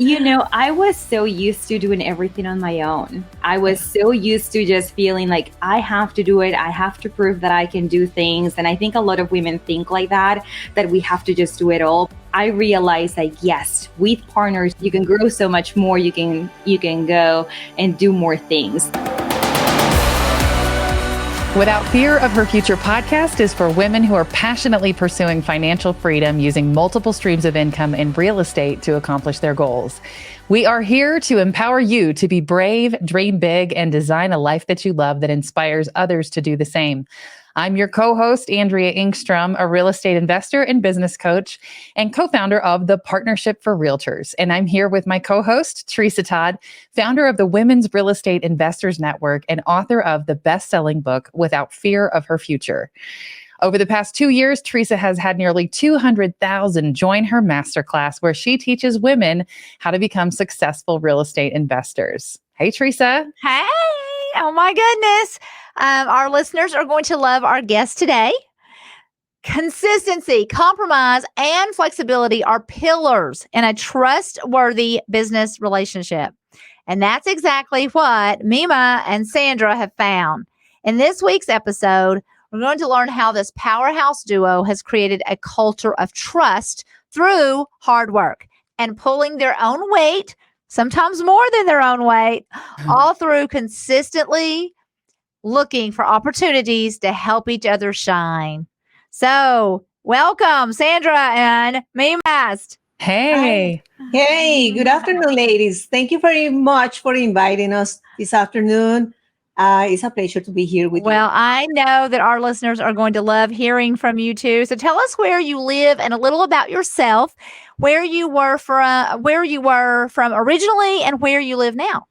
I was so used to doing everything on my own. I was so used to just feeling like I have to do it. I have to prove that I can do things. And I think a lot of women think like that we have to just do it all. I realized like, yes, with partners, you can grow so much more. You can go and do more things. Without Fear of Her Future podcast is for women who are passionately pursuing financial freedom using multiple streams of income in real estate to accomplish their goals. We are here to empower you to be brave, dream big, and design a life that you love that inspires others to do the same. I'm your co-host, Andrea Engstrom, a real estate investor and business coach and co-founder of the Partnership for Realtors. And I'm here with my co-host, Tresa Todd, founder of the Women's Real Estate Investors Network and author of the best-selling book, Without Fear of Her Future. Over the past 2 years, Tresa has had nearly 200,000 join her masterclass where she teaches women how to become successful real estate investors. Hey, Tresa. Hey, oh my goodness. Our listeners are going to love our guest today. Consistency, compromise, and flexibility are pillars in a trustworthy business relationship. And that's exactly what Mima and Sandra have found. In this week's episode, we're going to learn how this powerhouse duo has created a culture of trust through hard work and pulling their own weight, sometimes more than their own weight, all through consistently looking for opportunities to help each other shine. So, welcome, Sandra and Mimast. Hey. Hey, good afternoon, ladies. Thank you very much for inviting us this afternoon. It's a pleasure to be here with you. Well, I know that our listeners are going to love hearing from you too. So tell us where you live and a little about yourself, where you were from originally and where you live now.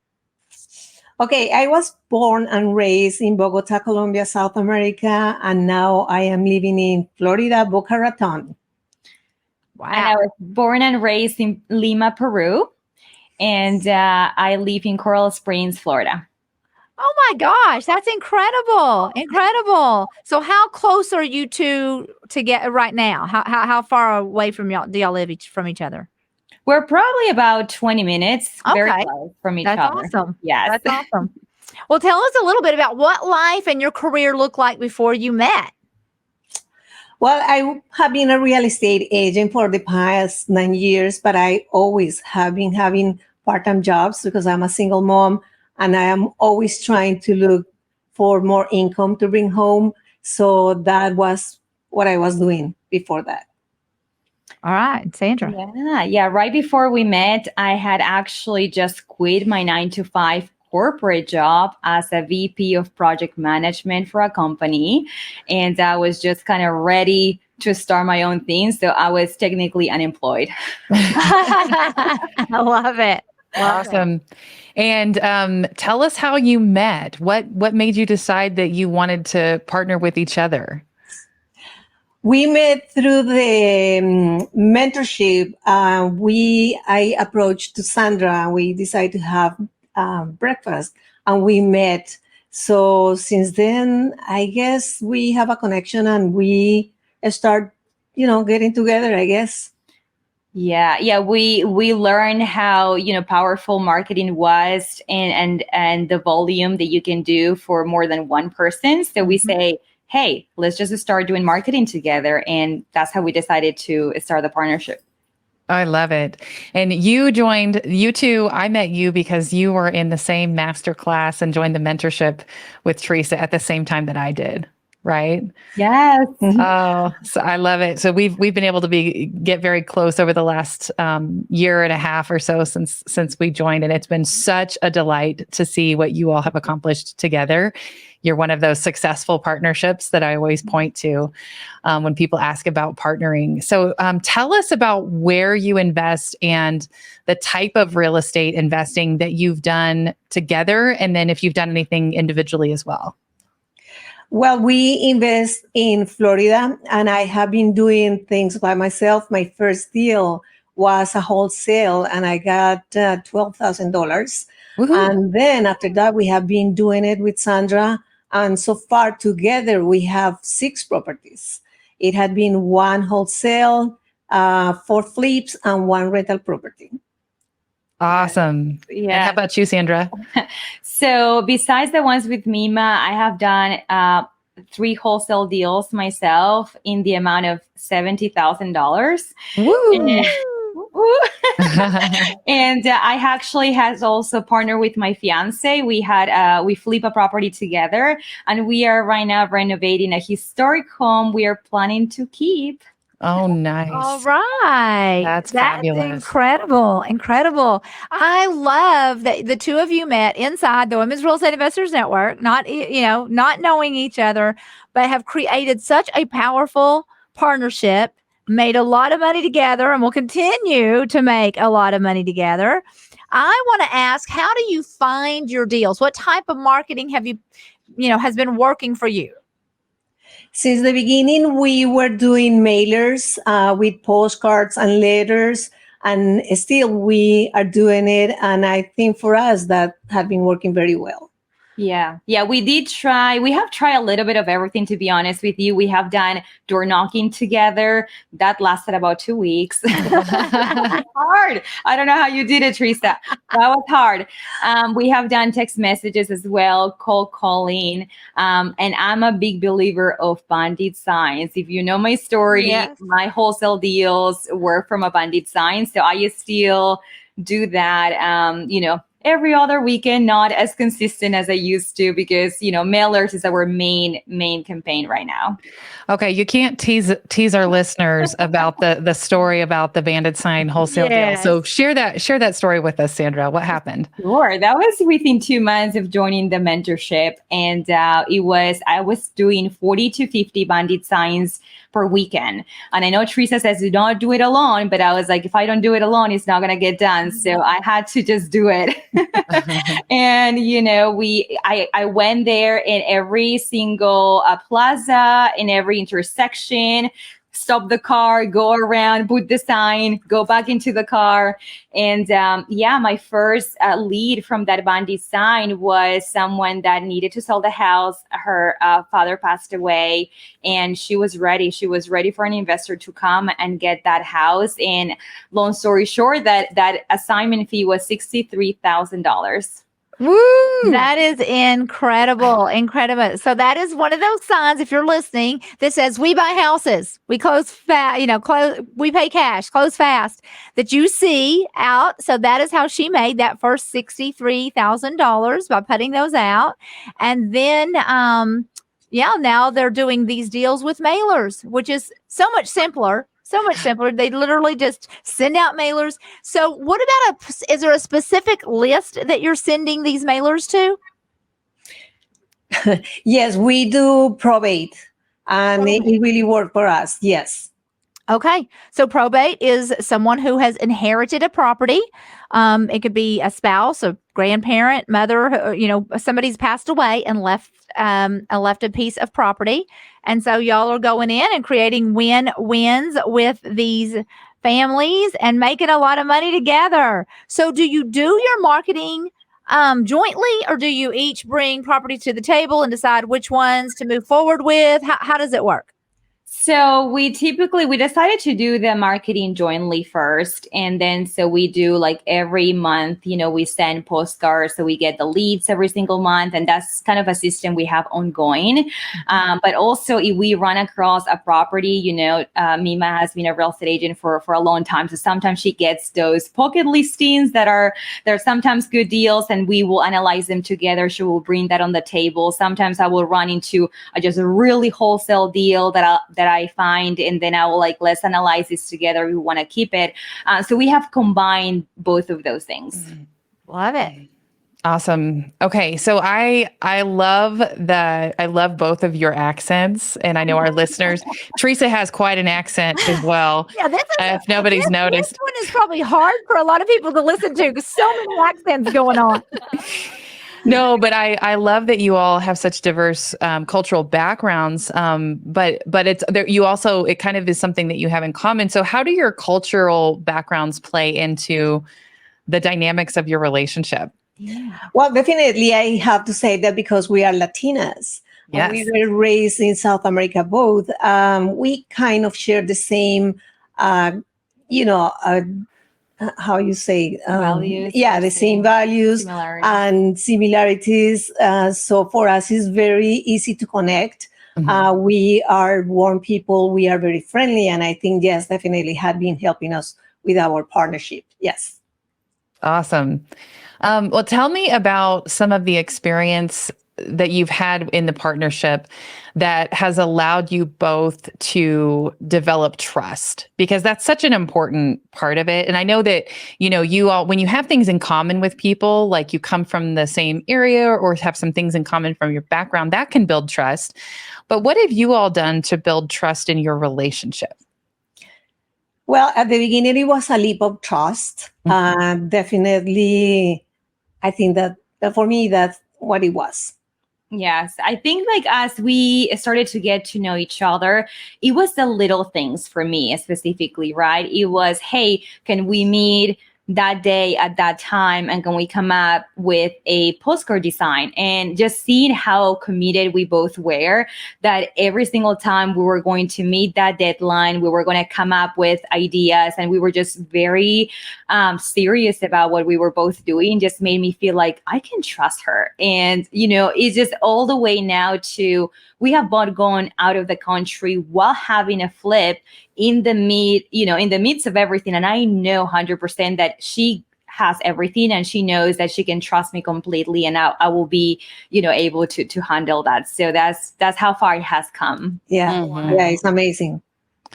Okay, I was born and raised in Bogota, Colombia, South America, and now I am living in Florida, Boca Raton. Wow. And I was born and raised in Lima, Peru, and I live in Coral Springs, Florida. Oh my gosh, that's incredible. Incredible. So how close are you two to get right now? How far away from y'all do y'all live from each other? We're probably about 20 minutes very close from each other. That's awesome. Yes. That's awesome. Well, tell us a little bit about what life and your career looked like before you met. Well, I have been a real estate agent for the past 9 years, but I always have been having part-time jobs because I'm a single mom and I am always trying to look for more income to bring home. So that was what I was doing before that. All right, Sandra. Yeah. Right before we met, I had actually just quit my 9-to-5 corporate job as a VP of project management for a company. And I was just kind of ready to start my own thing. So I was technically unemployed. I love it. Awesome. And tell us how you met. What made you decide that you wanted to partner with each other? We met through the mentorship. I approached to Sandra and we decided to have breakfast and we met. So since then, I guess we have a connection and we start, getting together, I guess. Yeah. We learned how, powerful marketing was and the volume that you can do for more than one person. So we say, hey, let's just start doing marketing together. And that's how we decided to start the partnership. I love it. And you two, I met you because you were in the same masterclass and joined the mentorship with Tresa at the same time that I did. Right? Yes. Oh, so I love it. So we've been able to get very close over the last year and a half or so since we joined, and it's been such a delight to see what you all have accomplished together. You're one of those successful partnerships that I always point to when people ask about partnering. So tell us about where you invest and the type of real estate investing that you've done together, and then if you've done anything individually as well. Well, we invest in Florida, and I have been doing things by myself. My first deal was a wholesale, and I got $12,000. And then after that, we have been doing it with Sandra. And so far together, we have 6 properties. It had been 1 wholesale, 4 flips, and 1 rental property. Awesome. Yeah. And how about you, Sandra? So besides the ones with Mima, I have done 3 wholesale deals myself in the amount of $70,000. Woo! And I actually has also partnered with my fiance. We flip a property together, and we are right now renovating a historic home we are planning to keep. Oh, nice. All right. That's fabulous. Incredible. Incredible. I love that the two of you met inside the Women's Real Estate Investors Network, not knowing each other, but have created such a powerful partnership, made a lot of money together, and will continue to make a lot of money together. I want to ask, how do you find your deals? What type of marketing have has been working for you? Since the beginning, we were doing mailers with postcards and letters, and still we are doing it. And I think for us that had been working very well. Yeah, we have tried a little bit of everything, to be honest with you. We have done door knocking together. That lasted about 2 weeks. Hard. I don't know how you did it, Tresa. That was hard. We have done text messages as well, cold calling. And I'm a big believer of bandit signs. If you know my story, Yes. My wholesale deals were from a bandit sign. So I still do that, every other weekend, not as consistent as I used to, because, mailers is our main campaign right now. Okay. You can't tease our listeners about the story about the bandit sign wholesale deal. So share that story with us, Sandra. What happened? Sure. That was within 2 months of joining the mentorship. And I was doing 40 to 50 bandit signs per weekend. And I know Tresa says do not do it alone, but I was like, if I don't do it alone, it's not going to get done. So I had to just do it. And, I went there in every single plaza, in every intersection, stop the car, go around, put the sign, go back into the car. And my first lead from that bandit sign was someone that needed to sell the house. Her father passed away, and she was ready. She was ready for an investor to come and get that house. And long story short, that assignment fee was $63,000. Woo! That is incredible. Incredible. So that is one of those signs, if you're listening, that says we buy houses, we close fast, we pay cash, close fast, that you see out. So that is how she made that first $63,000 by putting those out. And then, now they're doing these deals with mailers, which is so much simpler. So much simpler. They literally just send out mailers. So what about is there a specific list that you're sending these mailers to? Yes, we do probate, and it really worked for us. Yes. Okay. So probate is someone who has inherited a property. It could be a spouse, a grandparent, mother, somebody's passed away and left a piece of property. And so y'all are going in and creating win-wins with these families and making a lot of money together. So do you do your marketing jointly, or do you each bring property to the table and decide which ones to move forward with? How does it work? So we decided to do the marketing jointly first. And then, so we do like every month, we send postcards. So we get the leads every single month. And that's kind of a system we have ongoing. But also if we run across a property, Mima has been a real estate agent for a long time. So sometimes she gets those pocket listings they're sometimes good deals, and we will analyze them together. She will bring that on the table. Sometimes I will run into just a really wholesale deal that I find, and then I will let's analyze this together. We want to keep it. So we have combined both of those things. Love it. Awesome. Okay. So I love both of your accents, and I know our listeners, Tresa has quite an accent as well. Yeah, if nobody's noticed. This one is probably hard for a lot of people to listen to because so many accents going on. No, but I love that you all have such diverse cultural backgrounds. But it's there. You also, it kind of is something that you have in common. So how do your cultural backgrounds play into the dynamics of your relationship? Yeah. Well, definitely, I have to say that because we are Latinas, Yes. and we were raised in South America both, we kind of share the same, how you say, Values. yeah, the same values Similarities. and similarities. So for us, it's very easy to connect. Mhm. We are warm people. We are very friendly. And I think, yes, definitely had been helping us with our partnership. Yes. Awesome. Well, tell me about some of the experience that you've had in the partnership that has allowed you both to develop trust, because that's such an important part of it. And I know that, you all, when you have things in common with people, like you come from the same area or have some things in common from your background, that can build trust. But what have you all done to build trust in your relationship? Well, at the beginning, it was a leap of trust. Definitely, I think that for me, that's what it was. Yes, I think like as we started to get to know each other, it was the little things for me specifically, right? It was, hey, can we meet that day at that time, and can we come up with a postcard design? And just seeing how committed we both were, that every single time we were going to meet that deadline, we were going to come up with ideas, and we were just very serious about what we were both doing, just made me feel like I can trust her. And, it's just all the way now to we have both gone out of the country while having a flip in the midst of everything. And I know 100% that she has everything, and she knows that she can trust me completely, and I will be, able to handle that. So that's how far it has come. Yeah. Mhm. Yeah, it's amazing.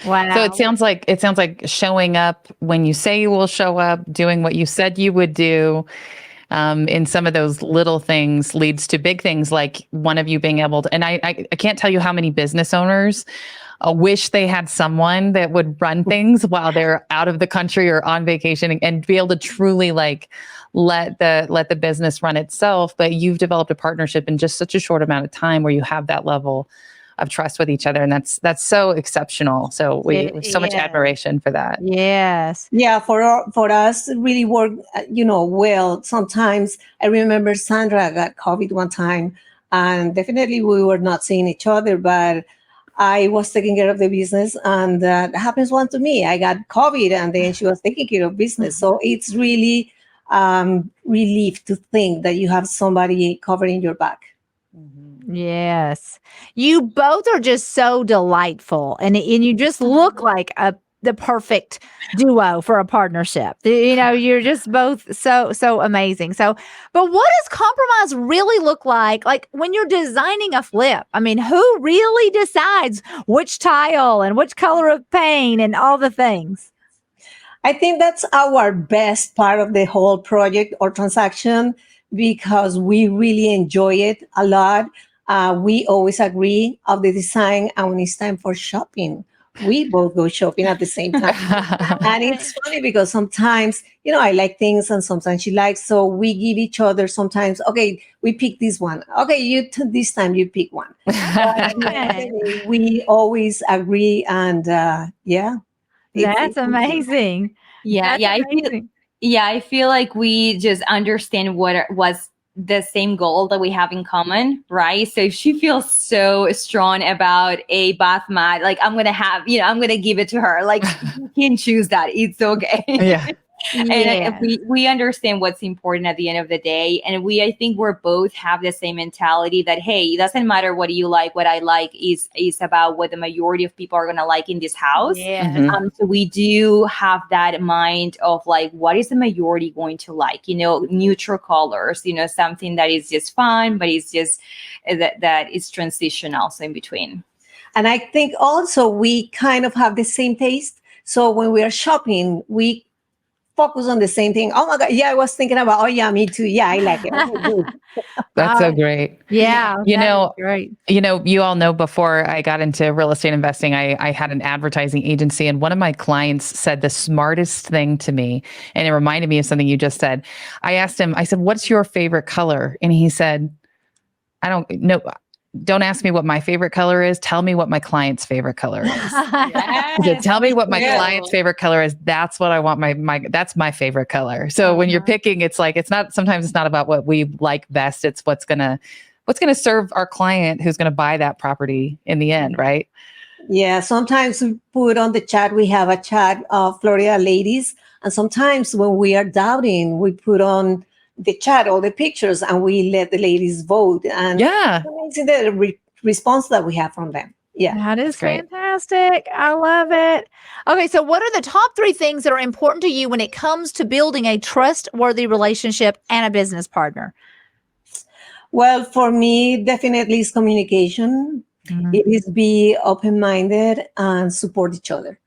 Wow. So it sounds like showing up when you say you will show up, doing what you said you would do. In some of those little things leads to big things, like one of you being able to, and I can't tell you how many business owners wish they had someone that would run things while they're out of the country or on vacation, and be able to truly like let the business run itself. But you've developed a partnership in just such a short amount of time where you have that level of trust with each other. And that's so exceptional. So we have so much admiration for that. Yes. Yeah, for us, it really worked, well. Sometimes I remember Sandra got COVID one time, and definitely we were not seeing each other, but I was taking care of the business, and that happens once to me. I got COVID, and then she was taking care of business. So it's really relief to think that you have somebody covering your back. Yes. You both are just so delightful, and you just look like the perfect duo for a partnership. You're just both so amazing. So, but what does compromise really look like? Like when you're designing a flip, I mean, who really decides which tile and which color of paint and all the things? I think that's our best part of the whole project or transaction, because we really enjoy it a lot. We always agree of the design, and when it's time for shopping, we both go shopping at the same time. And it's funny because sometimes, I like things and sometimes she likes, so we give each other sometimes, okay, we pick this one. Okay, this time you pick one. We always agree, and yeah. That's amazing. Yeah, That's yeah, I feel like we just understand what was the same goal that we have in common, right? So if she feels so strong about a bath mat, like I'm gonna give it to her. Like you can choose that. It's okay. Yeah. And we understand what's important at the end of the day. And I think we're both have the same mentality that, hey, it doesn't matter what you like. What I like is about what the majority of people are going to like in this house. Yeah. So we do have that mind of like, what is the majority going to like? Neutral colors, something that is just fun, but it's just that is transitional. So in between. And I think also we kind of have the same taste. So when we are shopping, we focus on the same thing. Oh my God. Yeah, I was thinking about, oh yeah, me too. Yeah, I like it. That's so great. Yeah. Great. You all know, before I got into real estate investing, I had an advertising agency, and one of my clients said the smartest thing to me, and it reminded me of something you just said. I asked him, I said, what's your favorite color? And he said, I don't know. Don't ask me what my favorite color is. Tell me what my client's favorite color is. Yes, He said, tell me what my client's favorite color is. That's what I want. That's my favorite color. So when you're picking, it's like, sometimes it's not about what we like best. It's what's going to serve our client who's going to buy that property in the end. Right. Yeah, sometimes we put on the chat, we have a chat of Florida ladies. And sometimes when we are doubting, we put on the chat all the pictures and we let the ladies vote. And Yeah. it's amazing the response that we have from them. Yeah. That is That's great. fantastic. I love it. Okay, so what are the top 3 things that are important to you when it comes to building a trustworthy relationship and a business partner? Well, for me, definitely is communication. It is be open-minded and support each other.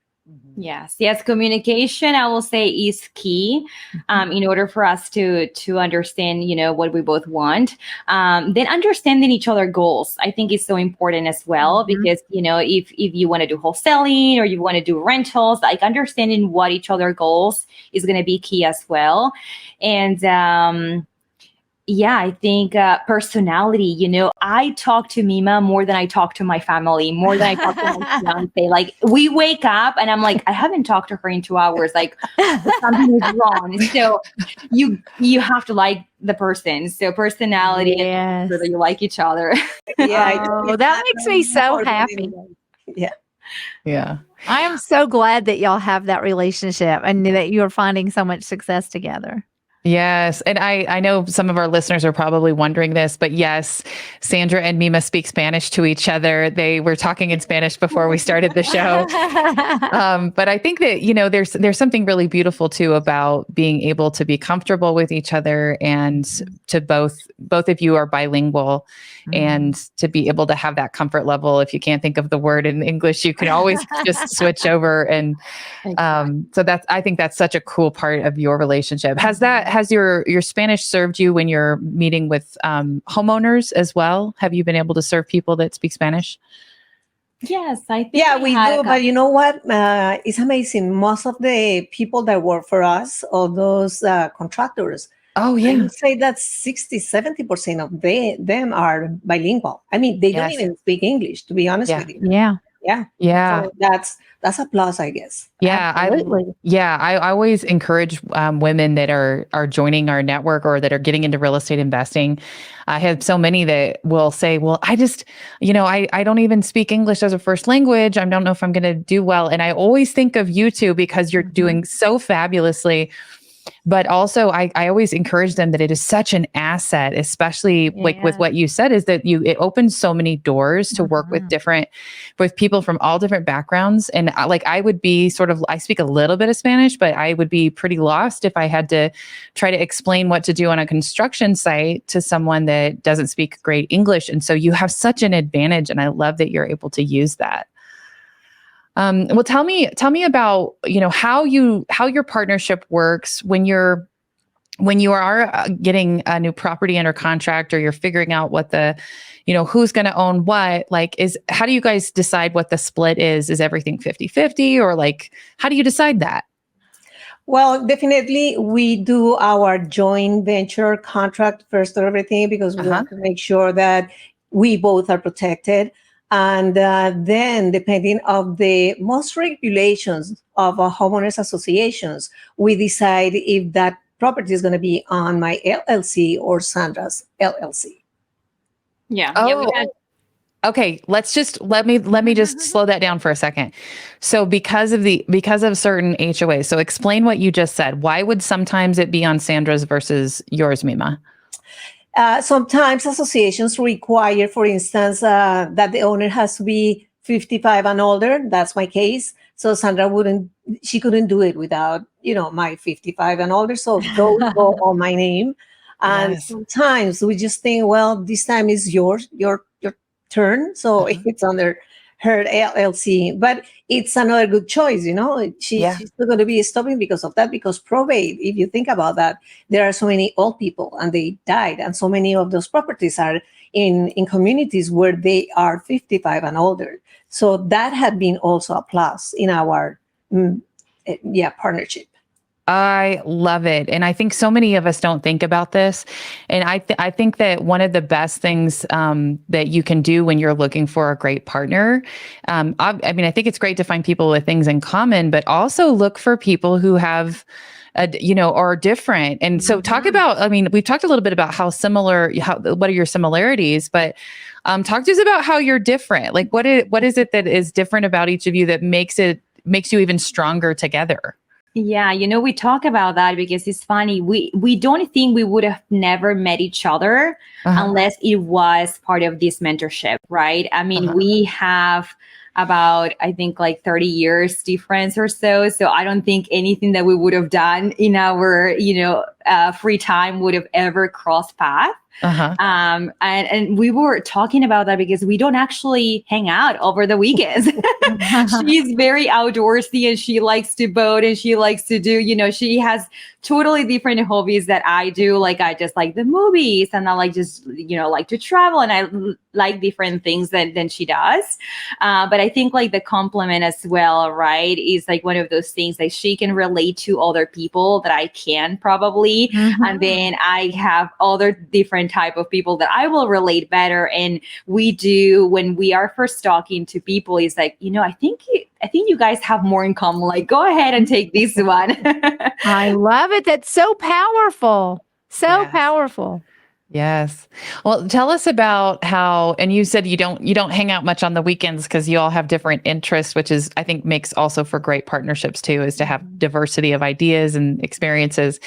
Yes. Communication, I will say, is key in order for us to understand, what we both want. Then understanding each other's goals, I think, is so important as well, because if you want to do wholesaling or you want to do rentals, like understanding what each other's goals is going to be key as well. And I think personality, I talk to Mima more than I talk to my family, more than I talk to my fiance. Like, we wake up and I'm like, I haven't talked to her in 2 hours. Like, something is wrong. So you have to like the person. So personality, and so that you like each other. Yeah. Oh, that makes me so happy. Yeah. Yeah. I am so glad that y'all have that relationship and that you're finding so much success together. Yes. And I know some of our listeners are probably wondering this, but yes, Sandra and Mima speak Spanish to each other. They were talking in Spanish before we started the show. But I think that, there's something really beautiful too about being able to be comfortable with each other, and to both of you are bilingual, and to be able to have that comfort level. If you can't think of the word in English, you can always just switch over. And so I think that's such a cool part of your relationship. Has your Spanish served you when you're meeting with homeowners as well? Have you been able to serve people that speak Spanish? Yes, I think. Yeah, we do. But you know what? It's amazing. Most of the people that work for us, or those contractors, oh yeah, I would say that 60-70% of them are bilingual. I mean, they don't even speak English, to be honest with you. Yeah. So that's a plus, I guess. Yeah, Absolutely. I always encourage women that are joining our network or that are getting into real estate investing. I have so many that will say, well, I just, I don't even speak English as a first language. I don't know if I'm going to do well. And I always think of you two, because you're doing so fabulously. But also, I always encourage them that it is such an asset, especially like with what you said, is that it opens so many doors to work with people from all different backgrounds. And I would be I speak a little bit of Spanish, but I would be pretty lost if I had to try to explain what to do on a construction site to someone that doesn't speak great English. And so you have such an advantage, and I love that you're able to use that. Well, tell me about, how your partnership works when you are getting a new property under contract, or you're figuring out what who's going to own what. How do you guys decide what the split is? Is everything 50-50, or how do you decide that? Well, definitely we do our joint venture contract first of everything, because we want to make sure that we both are protected. And then, depending on the most regulations of homeowners associations, we decide if that property is going to be on my LLC or Sandra's LLC. Yeah. Okay, let me just slow that down for a second. So because of certain HOAs, so explain what you just said. Why would sometimes it be on Sandra's versus yours, Mima? Sometimes associations require, for instance, that the owner has to be 55 and older. That's my case. So Sandra couldn't do it without, my 55 and older. So those go on my name. And sometimes we just think, well, this time is your turn. So it's under her LLC, but it's another good choice. She's still going to be stopping because of that, because probate, if you think about that, there are so many old people and they died. And so many of those properties are in communities where they are 55 and older. So that had been also a plus in our partnership. I love it. And I think so many of us don't think about this. And I think that one of the best things that you can do when you're looking for a great partner, I think it's great to find people with things in common, but also look for people who have are different. And so talk about, I mean, we've talked a little bit about what are your similarities, but talk to us about how you're different. Like what is it that is different about each of you that makes you even stronger together? Yeah, we talk about that because it's funny. We don't think we would have never met each other unless it was part of this mentorship, right? I mean, we have about, I think, like 30 years difference or so. So I don't think anything that we would have done in our, free time would have ever crossed paths. And we were talking about that because we don't actually hang out over the weekends. She's very outdoorsy and she likes to boat and she likes to do, she has totally different hobbies that I do. Like I just like the movies and I like like to travel and I like different things than she does. But I think like the compliment as well, right, is like one of those things like she can relate to other people that I can probably. And then I have other different type of people that I will relate better. And we do when we are first talking to people, is like, I think you guys have more in common. Like, go ahead and take this one. I love it. That's so powerful. So powerful. Yes. Well, tell us about how, and you said you don't hang out much on the weekends because you all have different interests, which is, I think, makes also for great partnerships too, is to have diversity of ideas and experiences.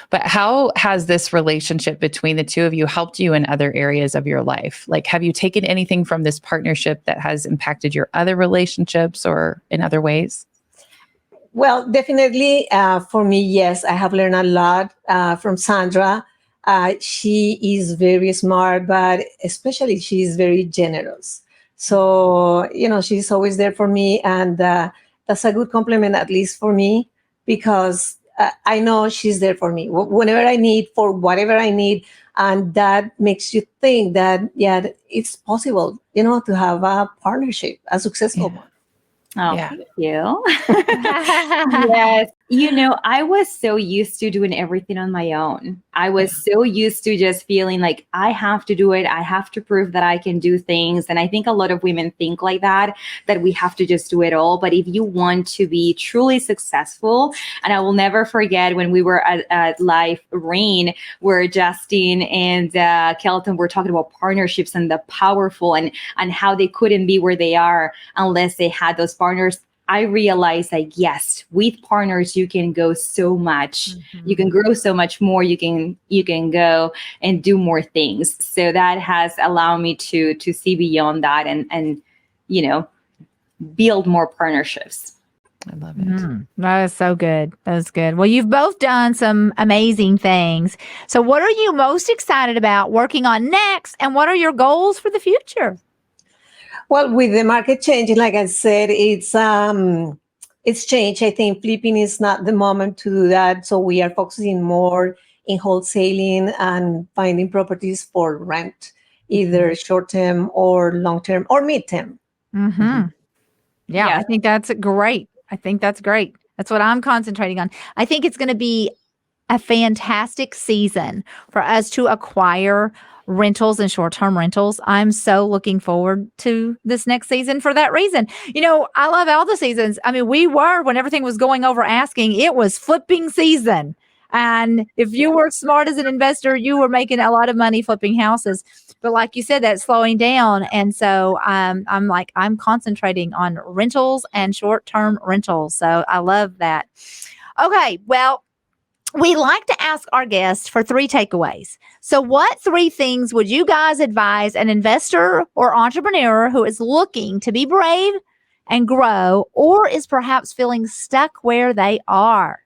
But how has this relationship between the two of you helped you in other areas of your life? Like, have you taken anything from this partnership that has impacted your other relationships or in other ways? Well, definitely for me, yes, I have learned a lot from Sandra. She is very smart, but especially she is very generous. So, she's always there for me. And that's a good compliment, at least for me, because I know she's there for me whenever I need, for whatever I need. And that makes you think that, it's possible, to have a partnership, a successful one. Oh, thank you. Yes. I was so used to doing everything on my own. I was so used to just feeling like I have to do it. I have to prove that I can do things. And I think a lot of women think like that we have to just do it all. But if you want to be truly successful, and I will never forget when we were at WREIN, where Justin and Kelton were talking about partnerships and the powerful and how they couldn't be where they are unless they had those partners. I realized like, yes, with partners, you can go so much, you can grow so much more, you can go and do more things. So that has allowed me to see beyond that and build more partnerships. I love it. That is so good. That is good. Well, you've both done some amazing things. So what are you most excited about working on next? And what are your goals for the future? Well, with the market changing, like I said, it's changed. I think flipping is not the moment to do that. So we are focusing more in wholesaling and finding properties for rent, either short-term or long-term or mid-term. Yeah, I think that's great. That's what I'm concentrating on. I think it's going to be a fantastic season for us to acquire rentals and short-term rentals. I'm so looking forward to this next season for that reason. I love all the seasons. I mean, when everything was going over asking, it was flipping season. And if you were smart as an investor, you were making a lot of money flipping houses. But like you said, that's slowing down. And so I'm concentrating on rentals and short-term rentals. So I love that. Okay, well, we like to ask our guests for 3 takeaways. So what 3 things would you guys advise an investor or entrepreneur who is looking to be brave and grow, or is perhaps feeling stuck where they are?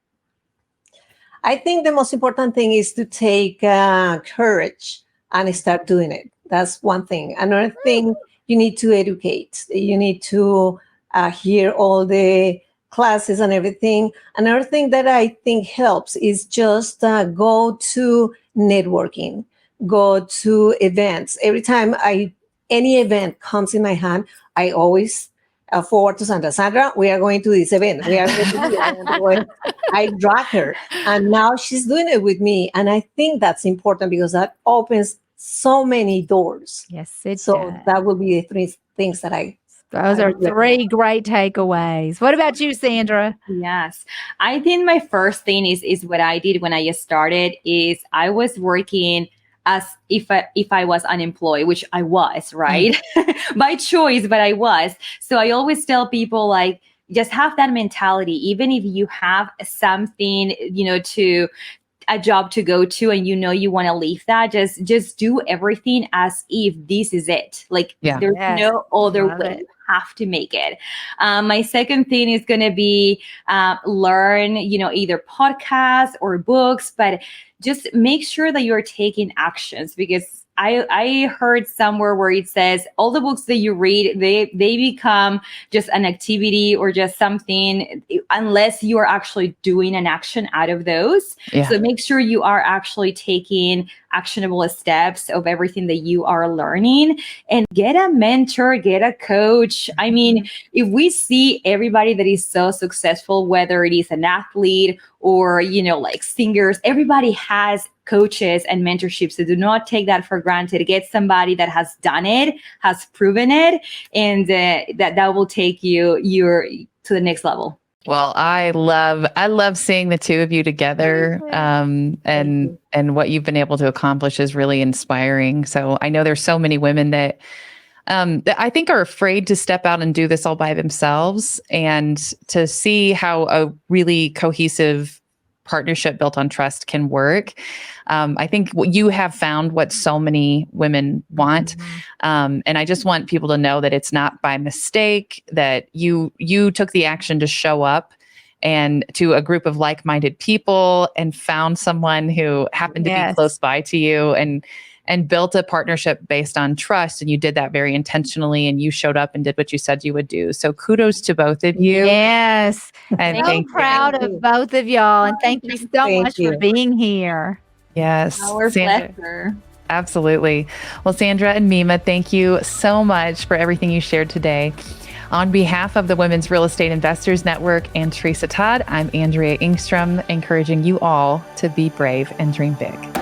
I think the most important thing is to take courage and start doing it. That's one thing. Another thing, you need to educate. You need to hear all the classes and everything. Another thing that I think helps is just go to networking, go to events. Every time any event comes in my hand, I always forward to Sandra, we are going to this event. We are going to this event. I drag her, and now she's doing it with me. And I think that's important because that opens so many doors. Yes, it So does. that will be the 3 things that I Those are three great takeaways. What about you, Sandra? Yes. I think my first thing is what I did when I started is I was working as if I was unemployed, which I was, right? By choice, but I was. So I always tell people like, just have that mentality, even if you have something, to a job to go to and you want to leave that, just do everything as if this is it. Like there's no other way. You have to make it. My second thing is going to be learn, either podcasts or books, but just make sure that you're taking actions, because I heard somewhere where it says all the books that you read, they become just an activity or just something unless you are actually doing an action out of those. Yeah. So make sure you are actually taking actionable steps of everything that you are learning, and get a mentor, get a coach. I mean, if we see everybody that is so successful, whether it is an athlete or, like singers, everybody has coaches and mentorships. So do not take that for granted. Get somebody that has done it, has proven it, and that will take you to the next level. Well, I love seeing the two of you together, and what you've been able to accomplish is really inspiring. So I know there's so many women that I think are afraid to step out and do this all by themselves, and to see how a really cohesive partnership built on trust can work. I think you have found what so many women want. And I just want people to know that it's not by mistake, that you took the action to show up and to a group of like-minded people and found someone who happened to be close by to you and built a partnership based on trust. And you did that very intentionally, and you showed up and did what you said you would do. So kudos to both of you. Yes. And so proud of both of y'all. And thank you so much for being here. Yes. Our pleasure. Absolutely. Well, Sandra and Mima, thank you so much for everything you shared today. On behalf of the Women's Real Estate Investors Network and Tresa Todd, I'm Andrea Engstrom, encouraging you all to be brave and dream big.